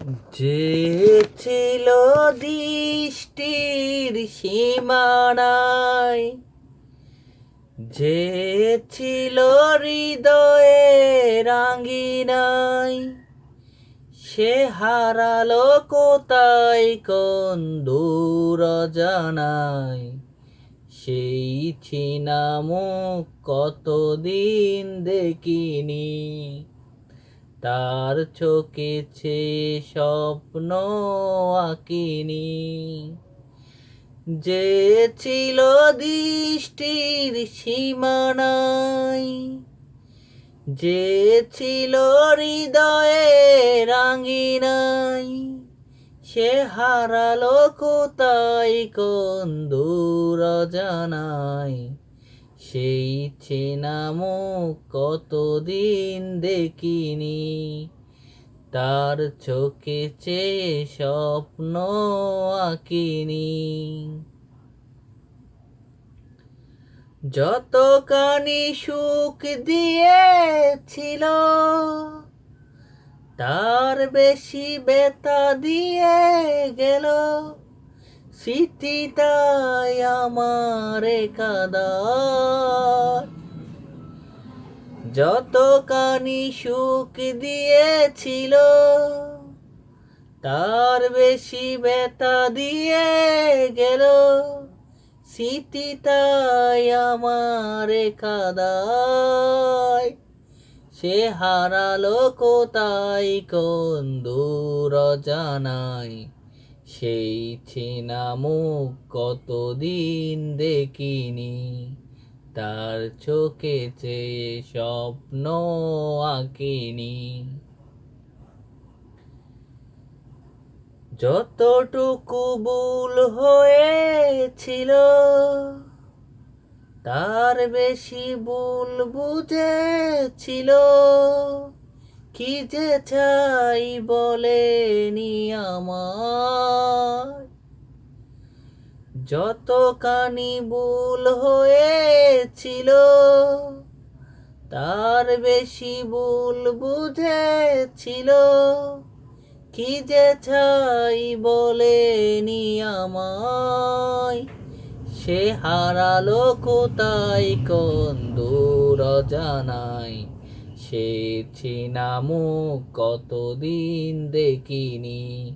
যে ছিল দৃষ্টির সীমানায়, যে ছিল হৃদয়ের আঙ্গিনায়, সে হারালো কোথায় কোন দূর অজানায়। সেই ছিনা মুখ কতদিন দেখিনি, তার চোখেছে স্বপ্ন আঁকিনি। যে ছিল দৃষ্টির সীমানায়, যে ছিল হৃদয়ের আঙ্গিনায়, সে হারালো কোথায় কোন দূর অজানায়। সেই চেনা মুখ কতদিন দেখিনি, তার চোখে চেয়ে স্বপ্ন আঁকিনি। যতখানি সুখ দিয়েছিল, তার বেশি ব্যথা দিয়ে গেল। স্মৃতি তাই আমারে কাঁদায়। যতখানি সুখ দিয়েছিল, তার বেশি ব্যথা দিয়ে গেল। স্মৃতি তাই আমারে কাঁদায়। সে হারালো কোথায় কোন দূর অজানায়। সেই চেনা মুখ কতদিন দেখিনি, তার চোখে চেয়ে স্বপ্ন আঁকিনি। যতটুকু ভুল হয়েছিল, তার বেশি ভুল বুঝেছিল। কি যে চাই বলেনি আমায়। যতখানি ভুল হয়েছিল, তার বেশি ভুল বুঝেছিল। কি যে চাই বলেনি আমায়। সে হারালো কোথায় কোন দূর অজানায়। সে চেনা মুখ কতদিন দেখিনি,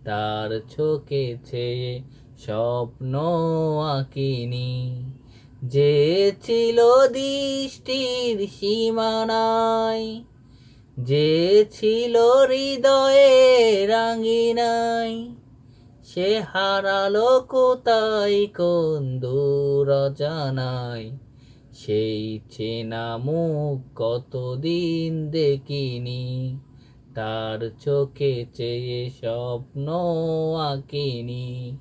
তার চোখে চেয়ে স্বপ্ন আঁকিনি। যে ছিল দৃষ্টির সীমানায়, যে ছিল হৃদয়ের আঙ্গিনায়, সে হারালো কোথায় কোন দূর অজানায়। সেই চেনা মুখ কতদিন দেখিনি, তার চোখে চেয়ে স্বপ্ন আঁকিনি।